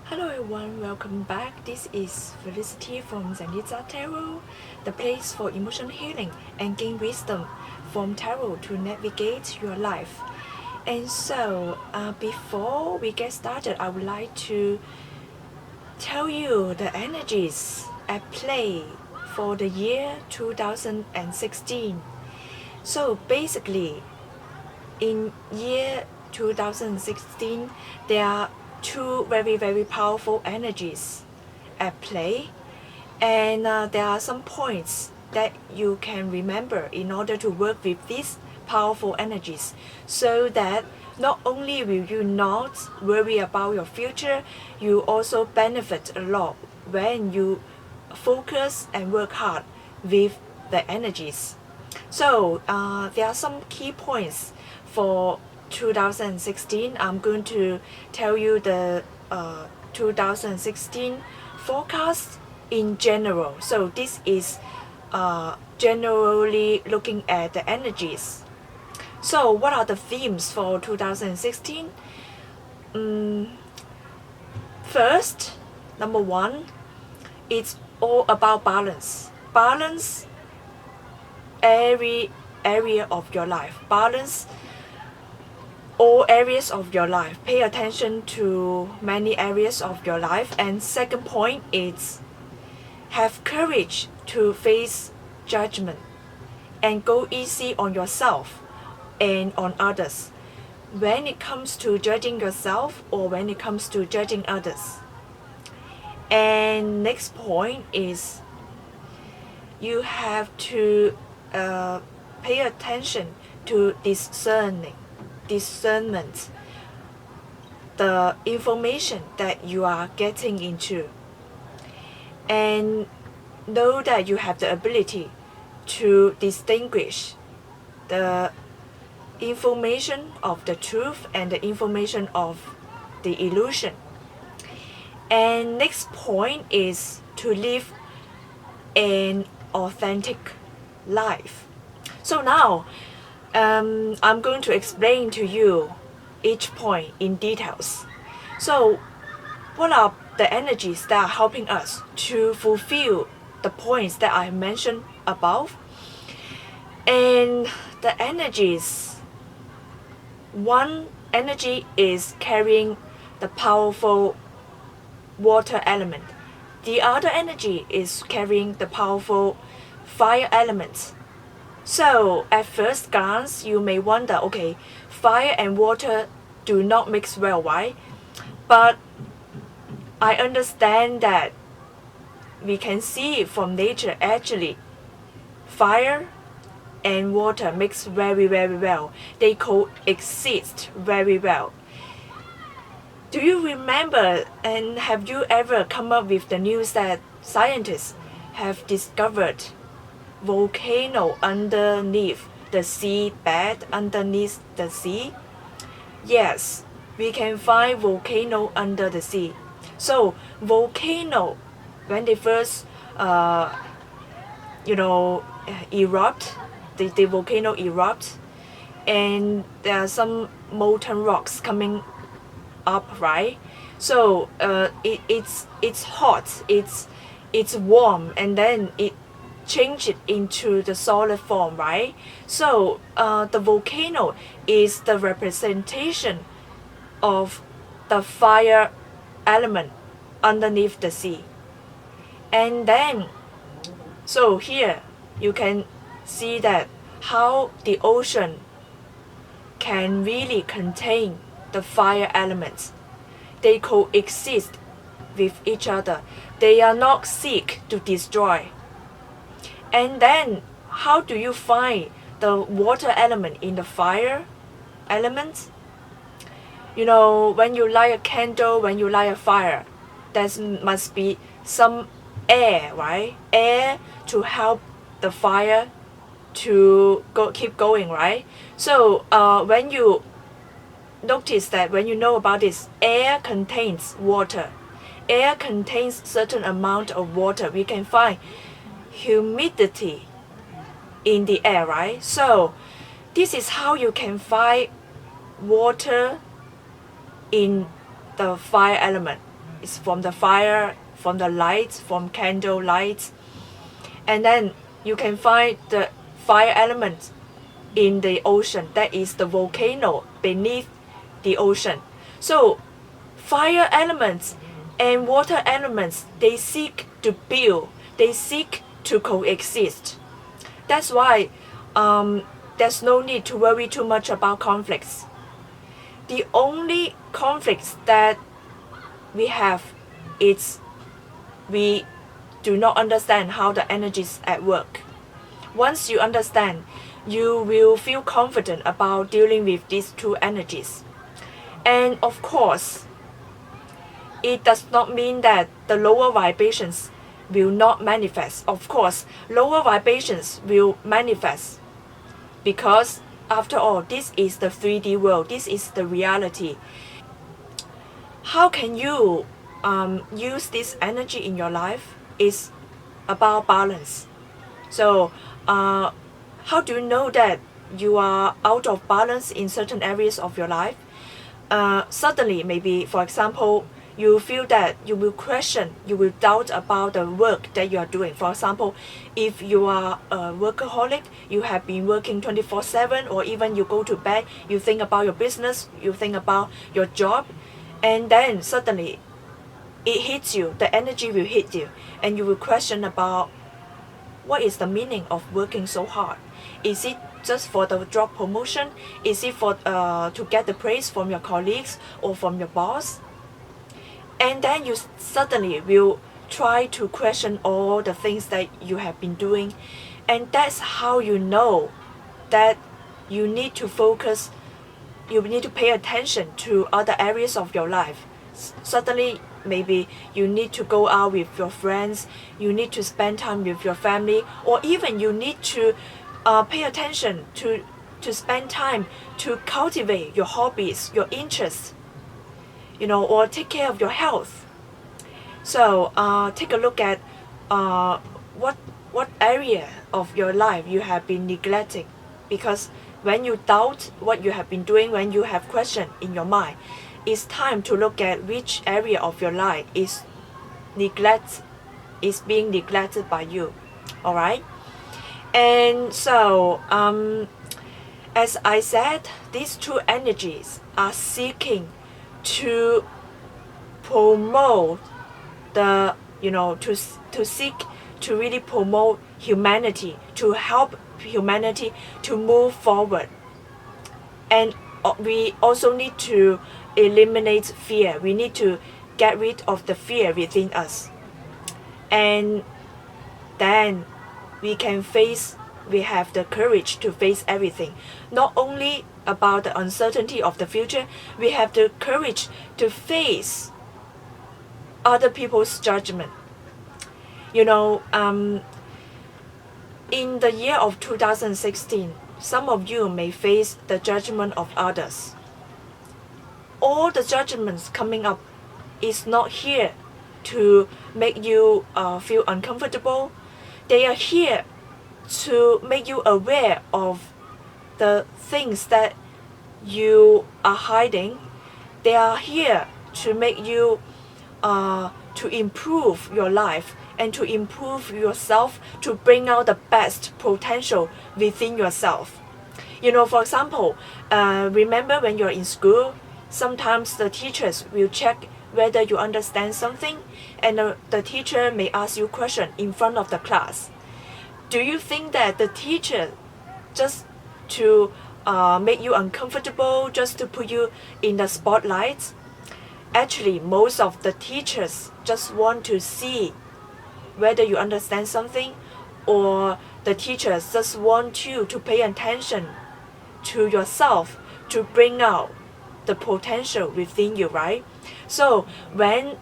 Hello everyone, welcome back. This is Felicity from Zenitza Tarot, the place for emotional healing and gain wisdom from tarot to navigate your life. And so, before we get started, I would like to tell you the energies at play for the year 2016. So basically, in year 2016, there are two very powerful energies at play, and there are some points that you can remember in order to work with these powerful energies, so that not only will you not worry about your future, you also benefit a lot when you focus and work hard with the energies. So there are some key points for 2016. I'm going to tell you the 2016 forecast in general. So this is generally looking at the energies. So what are the themes for 2016? First, number one, it's all about balance. Balance every area of your life. Balance all areas of your life. Pay attention to many areas of your life. And second point is have courage to face judgment and go easy on yourself and on others when it comes to judging yourself or when it comes to judging others. And next point is you have to pay attention to discernment, the information that you are getting into, and know that you have the ability to distinguish the information of the truth and the information of the illusion. And next point is to live an authentic life. So now I'm going to explain to you each point in details. So what are the energies that are helping us to fulfill the points that I mentioned above? And the energies, one energy is carrying the powerful water element. The other energy is carrying the powerful fire element. So at first glance, you may wonder, okay, fire and water do not mix well, right? But I understand that we can see it from nature actually. Fire and water mix very well. They coexist very well. Do you remember and have you ever come up with the news that scientists have discovered volcano underneath the sea bed, underneath the sea? Yes, we can find volcano under the sea. So volcano, when they first erupt, the volcano erupts, and there are some molten rocks coming up, right? So it's hot, it's warm, and then it change it into the solid form, right? So the volcano is the representation of the fire element underneath the sea. And then, so here you can see that how the ocean can really contain the fire elements. They coexist with each other. They are not seek to destroy. And then, how do you find the water element in the fire element? You know, when you light a candle, when you light a fire, there must be some air, right? Air to help the fire to keep going, right? So when you notice that, when you know about this, air contains water. Air contains certain amount of water. We can find humidity in the air, right? So this is how you can find water in the fire element. It's from the fire, from the lights, from candle lights. And then you can find the fire element in the ocean. That is the volcano beneath the ocean. So fire elements and water elements, they seek to build, they seek to coexist. That's why there's no need to worry too much about conflicts. The only conflicts that we have is we do not understand how the energy is at work. Once you understand, you will feel confident about dealing with these two energies. And of course, it does not mean that the lower vibrations will not manifest. Of course, lower vibrations will manifest because after all, this is the 3D world, this is the reality. How can you use this energy in your life is about balance. So how do you know that you are out of balance in certain areas of your life? Suddenly, maybe, for example, you feel that you will question, you will doubt about the work that you are doing. For example, if you are a workaholic, you have been working 24/7, or even you go to bed, you think about your business, you think about your job, and then suddenly it hits you, the energy will hit you, and you will question about what is the meaning of working so hard. Is it just for the job promotion? Is it for to get the praise from your colleagues or from your boss? And then you suddenly will try to question all the things that you have been doing, and that's how you know that you need to focus, you need to pay attention to other areas of your life. Suddenly, maybe you need to go out with your friends, you need to spend time with your family, or even you need to pay attention to spend time to cultivate your hobbies, your interests, or take care of your health. So take a look at what area of your life you have been neglecting, because when you doubt what you have been doing, when you have question in your mind, it's time to look at which area of your life is being neglected by you. All right. And so as I said, these two energies are seeking to promote the to seek to really promote humanity, to help humanity to move forward. And we also need to eliminate fear. We need to get rid of the fear within us, and then we have the courage to face everything. Not only about the uncertainty of the future, we have the courage to face other people's judgment. In the year of 2016, some of you may face the judgment of others. All the judgments coming up is not here to make you feel uncomfortable. They are here to make you aware of the things that you are hiding. They are here to make you to improve your life and to improve yourself, to bring out the best potential within yourself. For example, remember when you're in school, sometimes the teachers will check whether you understand something, and the teacher may ask you a question in front of the class. Do you think that the teacher just to make you uncomfortable, just to put you in the spotlight? Actually, most of the teachers just want to see whether you understand something, or the teachers just want you to pay attention to yourself, to bring out the potential within you, right? So when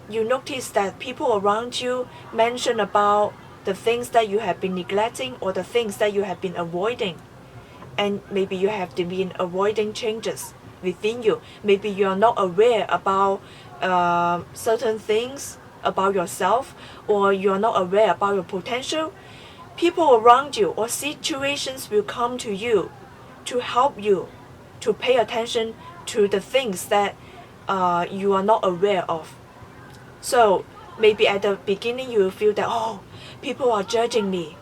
you notice that people around you mention about the things that you have been neglecting or the things that you have been avoiding, and maybe you have been avoiding changes within you, maybe you are not aware about certain things about yourself, or you are not aware about your potential, people around you or situations will come to you to help you to pay attention to the things that you are not aware of. So maybe at the beginning you will feel that, oh, people are judging me,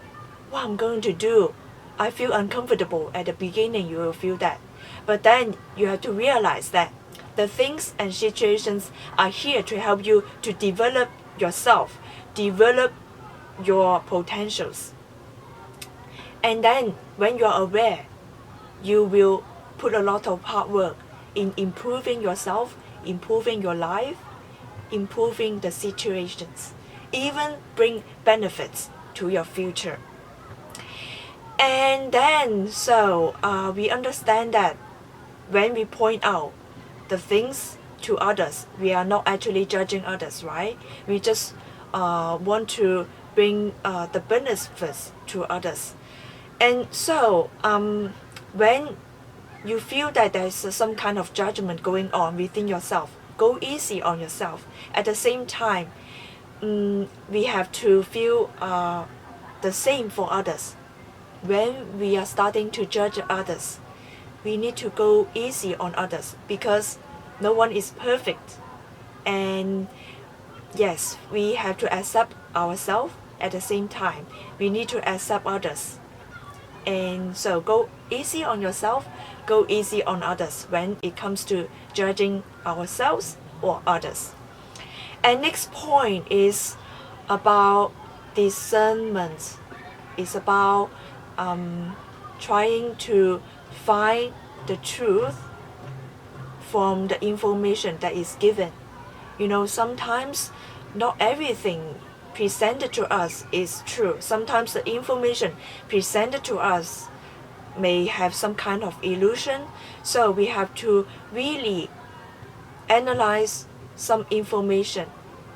what I'm going to do. I feel uncomfortable. At the beginning you will feel that. But then you have to realize that the things and situations are here to help you to develop yourself, develop your potentials. And then when you are aware, you will put a lot of hard work in improving yourself, improving your life, improving the situations, even bring benefits to your future. And then, so we understand that when we point out the things to others, we are not actually judging others, right? We just want to bring the benefits to others. And so when you feel that there's some kind of judgment going on within yourself, go easy on yourself. At the same time, we have to feel the same for others. When we are starting to judge others, we need to go easy on others because no one is perfect. And yes, we have to accept ourselves. At the same time, we need to accept others. And so go easy on yourself, go easy on others when it comes to judging ourselves or others. And next point is about discernment. It's about trying to find the truth from the information that is given. You know, sometimes not everything presented to us is true. Sometimes the information presented to us may have some kind of illusion. So we have to really analyze some information,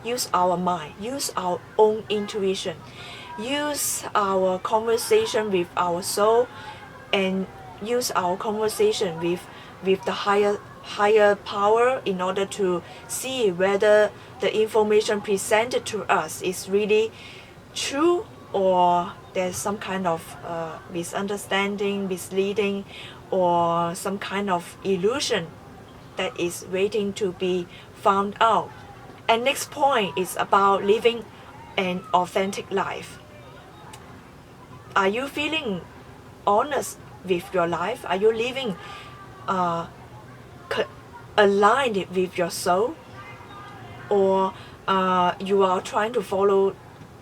use our mind, use our own intuition, use our conversation with our soul, and use our conversation with the higher power in order to see whether the information presented to us is really true or there's some kind of misunderstanding, misleading, or some kind of illusion that is waiting to be found out. And next point is about living an authentic life. Are you feeling honest with your life? Are you living aligned with your soul? Or you are trying to follow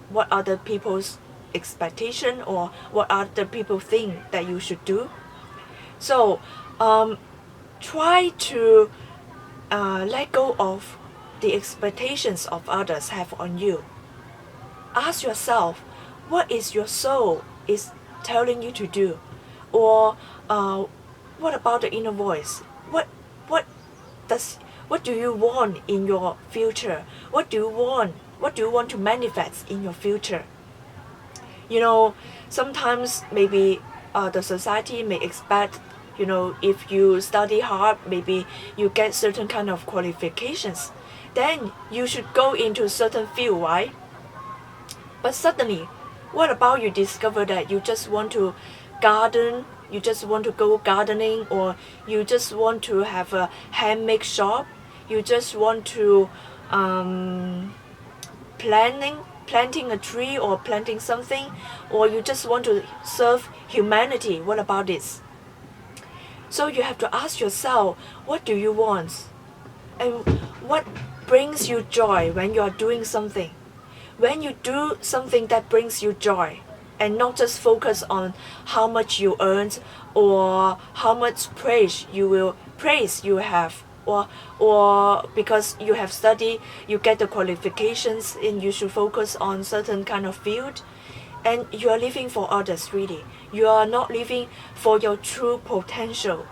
what other people's expectation or what other people think that you should do? So try to let go of the expectations of others have on you. Ask yourself, what is your soul is telling you to do? Or what about the inner voice? What do you want in your future? What do you want? What do you want to manifest in your future? You know, sometimes maybe the society may expect, you know, if you study hard, maybe you get certain kind of qualifications, then you should go into certain field, right? But suddenly, what about you discover that you just want to garden, you just want to go gardening, or you just want to have a handmade shop, you just want to planting a tree or planting something, or you just want to serve humanity. What about this? So you have to ask yourself, what do you want? And what brings you joy when you are doing something? When you do something that brings you joy, and not just focus on how much you earned or how much praise you have, or because you have studied, you get the qualifications and you should focus on certain kind of field, and you are living for others. Really, you are not living for your true potential.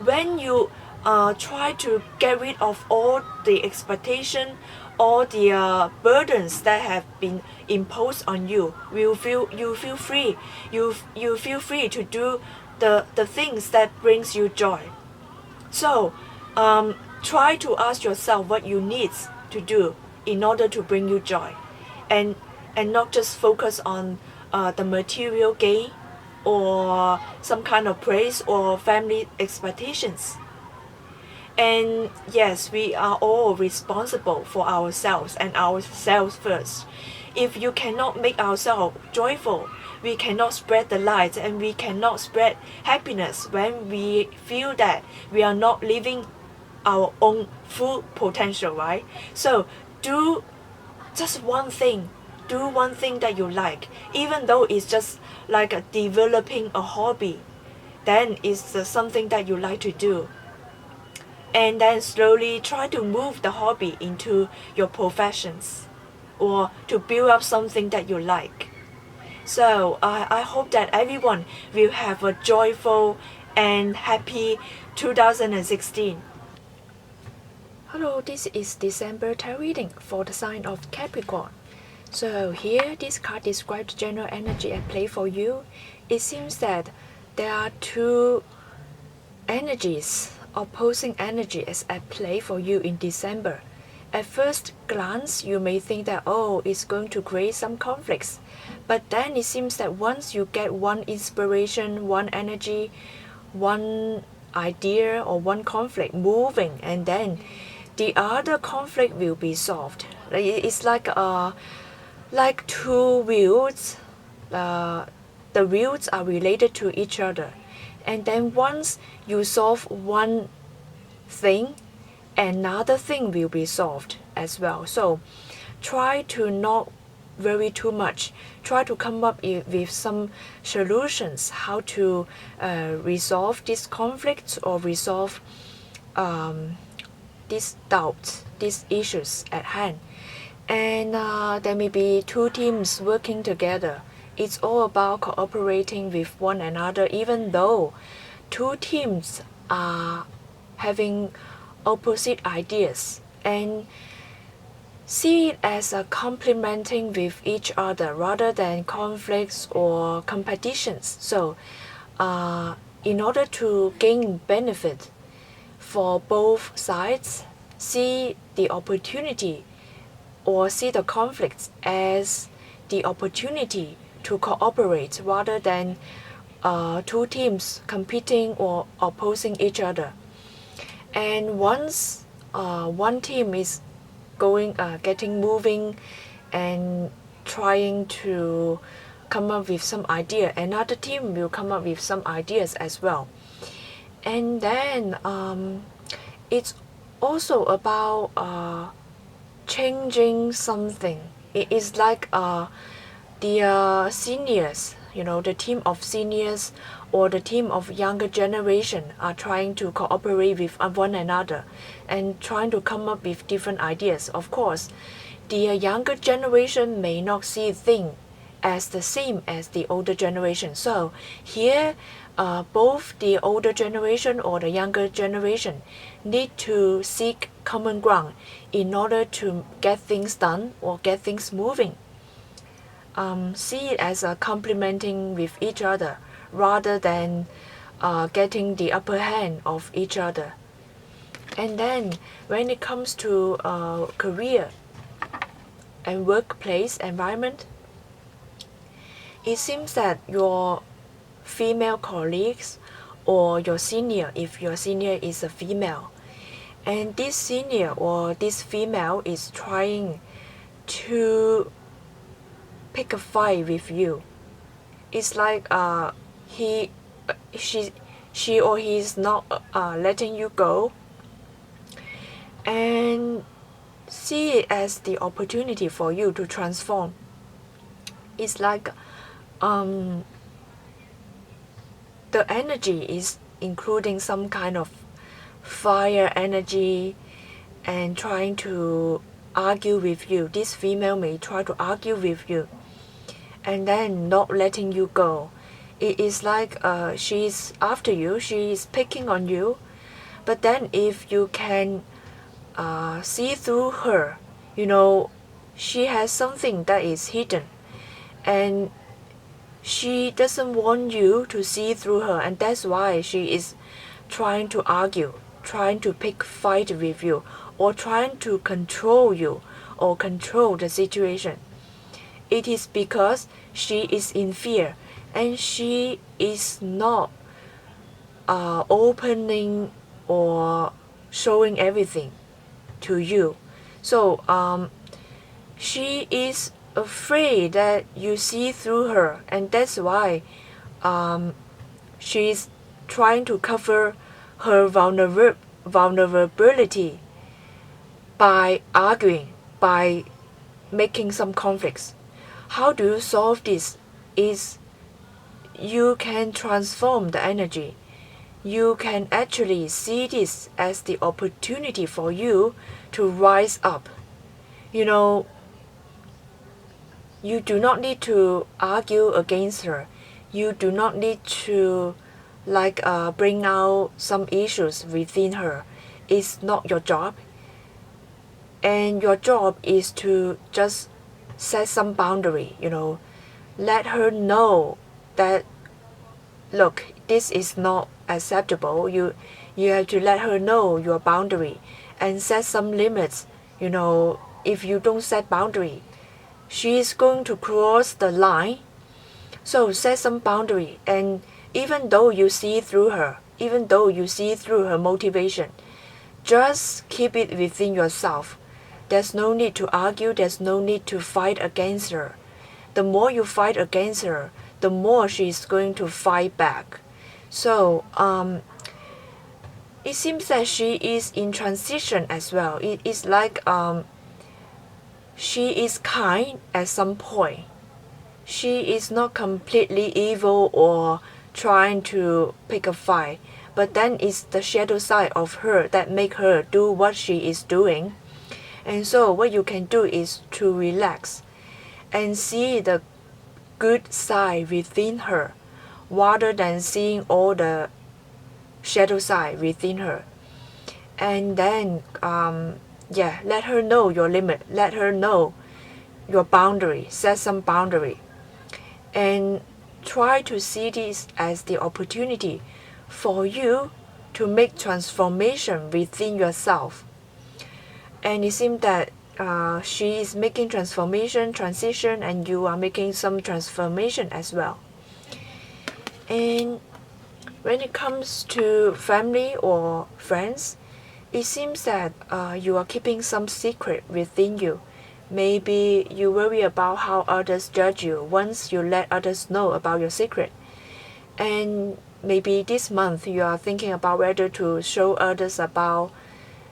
When you try to get rid of all the expectation, all the burdens that have been imposed on you, you feel free. You feel free to do the things that brings you joy. So try to ask yourself what you need to do in order to bring you joy, and not just focus on the material gain or some kind of praise or family expectations. And yes, we are all responsible for ourselves and ourselves first. If you cannot make ourselves joyful, we cannot spread the light and we cannot spread happiness when we feel that we are not living our own full potential, right? So do just one thing. Do one thing that you like, even though it's just like developing a hobby. Then it's something that you like to do, and then slowly try to move the hobby into your professions or to build up something that you like. So I hope that everyone will have a joyful and happy 2016. Hello, this is December tarot reading for the sign of Capricorn. So here this card describes general energy at play for you. It seems that there are two energies, opposing energies at play for you in December. At first glance, you may think that, oh, it's going to create some conflicts. But then it seems that once you get one inspiration, one energy, one idea or one conflict moving, and then the other conflict will be solved. It's like two wheels. The wheels are related to each other. And then once you solve one thing, another thing will be solved as well. So try to not worry too much. Try to come up with some solutions how to resolve this conflict or resolve these doubts, these issues at hand. And there may be two teams working together. It's all about cooperating with one another, even though two teams are having opposite ideas, and see it as a complementing with each other rather than conflicts or competitions. So in order to gain benefit for both sides, see the opportunity or see the conflicts as the opportunity to cooperate rather than two teams competing or opposing each other. And once one team is getting moving and trying to come up with some idea, another team will come up with some ideas as well. And then it's also about changing something. It is like the seniors, the team of seniors or the team of younger generation are trying to cooperate with one another and trying to come up with different ideas. Of course, the younger generation may not see things as the same as the older generation. So here, both the older generation or the younger generation need to seek common ground in order to get things done or get things moving. See it as a complementing with each other rather than getting the upper hand of each other. And then when it comes to career and workplace environment, it seems that your female colleagues or your senior, if your senior is a female, and this senior or this female is trying to pick a fight with you. It's like she or he is not letting you go, and see it as the opportunity for you to transform. It's like the energy is including some kind of fire energy and trying to argue with you. This female may try to argue with you and then not letting you go. It is like she's after you, she's picking on you. But then if you can see through her, she has something that is hidden, and she doesn't want you to see through her, and that's why she is trying to argue, trying to pick fight with you, or trying to control you or control the situation. It is because she is in fear and she is not opening or showing everything to you. So she is afraid that you see through her, and that's why she's trying to cover her vulnerability by arguing, by making some conflicts. How do you solve this? Is you can transform the energy. You can actually see this as the opportunity for you to rise up. You know, you do not need to argue against her. You do not need to bring out some issues within her. It's not your job. And your job is to just set some boundary, let her know that, look, this is not acceptable. You have to let her know your boundary and set some limits. If you don't set boundary, she is going to cross the line. So set some boundary, and even though you see through her, even though you see through her motivation, just keep it within yourself. There's no need to argue, there's no need to fight against her. The more you fight against her, the more she's going to fight back. So it seems that she is in transition as well. It is like she is kind at some point. She is not completely evil or trying to pick a fight, but then it's the shadow side of her that make her do what she is doing. And so what you can do is to relax and see the good side within her rather than seeing all the shadow side within her. And then let her know your limit, let her know your boundary, set some boundary, and try to see this as the opportunity for you to make transformation within yourself. And it seems that she is making transition, and you are making some transformation as well. And when it comes to family or friends, it seems that you are keeping some secret within you. Maybe you worry about how others judge you once you let others know about your secret. And maybe this month you are thinking about whether to show others about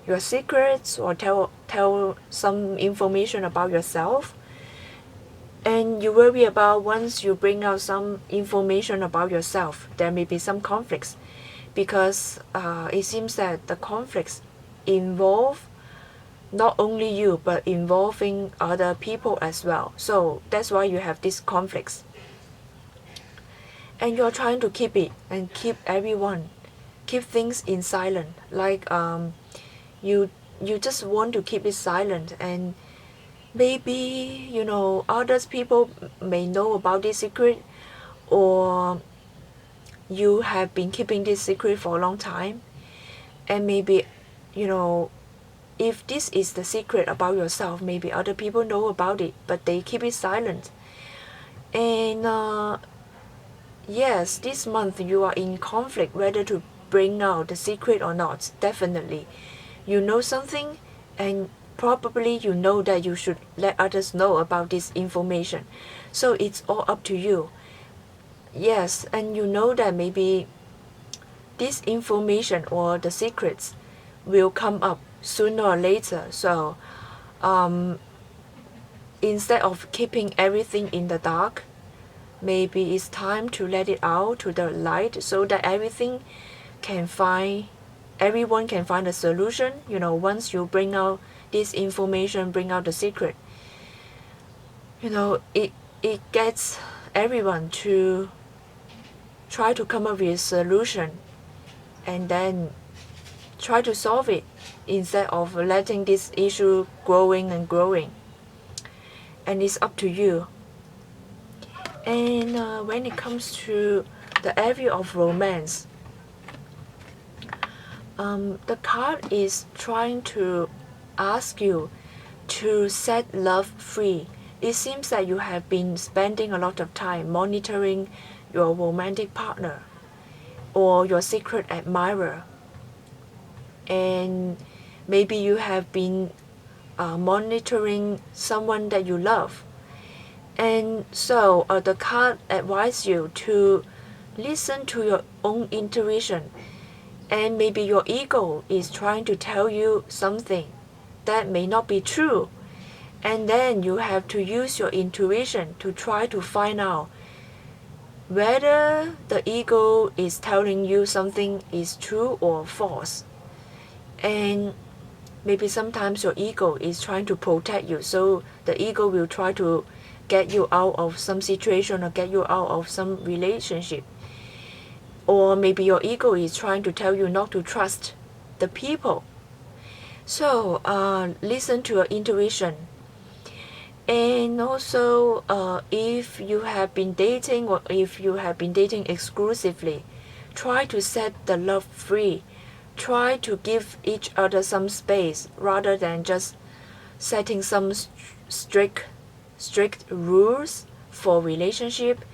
your secrets or tell some information about yourself. And you worry about once you bring out some information about yourself, there may be some conflicts, because it seems that the conflicts involve not only you but involving other people as well. So that's why you have these conflicts. And you're trying to keep it and keep things in silent. Like you just want to keep it silent, and maybe others people may know about this secret, or you have been keeping this secret for a long time. And maybe if this is the secret about yourself, maybe other people know about it but they keep it silent. And yes, this month you are in conflict whether to bring out the secret or not. Definitely you know something, and probably you know that you should let others know about this information. So it's all up to you. Yes, and you know that maybe this information or the secrets will come up sooner or later. So instead of keeping everything in the dark, maybe it's time to let it out to the light, so that everyone can find a solution. Once you bring out this information, bring out the secret, it gets everyone to try to come up with a solution and then try to solve it, instead of letting this issue growing and growing. And it's up to you. And when it comes to the area of romance, the card is trying to ask you to set love free. It seems that you have been spending a lot of time monitoring your romantic partner or your secret admirer. and maybe you have been monitoring someone that you love. And so the card advises you to listen to your own intuition, and maybe your ego is trying to tell you something that may not be true. And then you have to use your intuition to try to find out whether the ego is telling you something is true or false. And maybe sometimes your ego is trying to protect you, so the ego will try to get you out of some situation or get you out of some relationship. Or maybe your ego is trying to tell you not to trust the people. So listen to your intuition. And also if you have been dating, or if you have been dating exclusively, try to set the love free. Try to give each other some space rather than just setting some strict rules for relationship.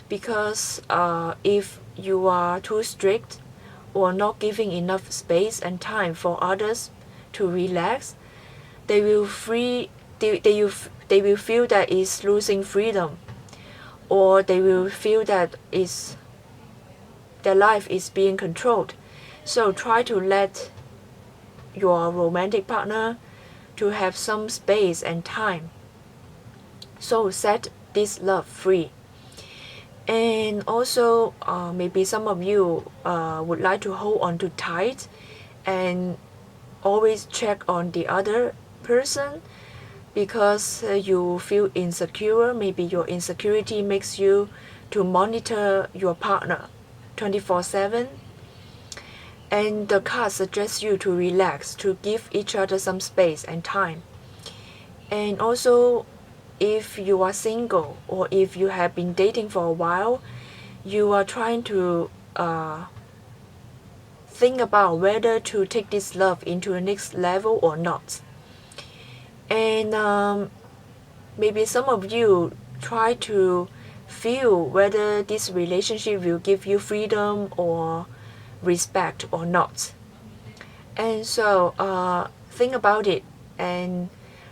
Because if you are too strict or not giving enough space and time for others to relax, they will feel that it's losing freedom, or they will feel that their life is being controlled. So try to let your romantic partner to have some space and time. So set this love free. And also maybe some of you would like to hold on to tight and always check on the other person because you feel insecure. Maybe your insecurity makes you to monitor your partner 24/7. And the card suggests you to relax, to give each other some space and time. And also, if you are single or if you have been dating for a while, you are trying to think about whether to take this love into the next level or not. And maybe some of you try to feel whether this relationship will give you freedom or respect or not. And so think about it, and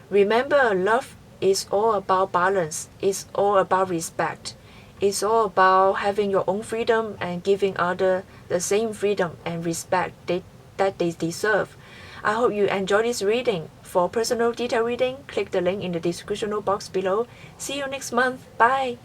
remember, love is all about balance. It's all about respect. It's all about having your own freedom and giving others the same freedom and respect that they deserve. I hope you enjoy this reading. For personal detail reading, click the link in the description box below. See you next month. Bye.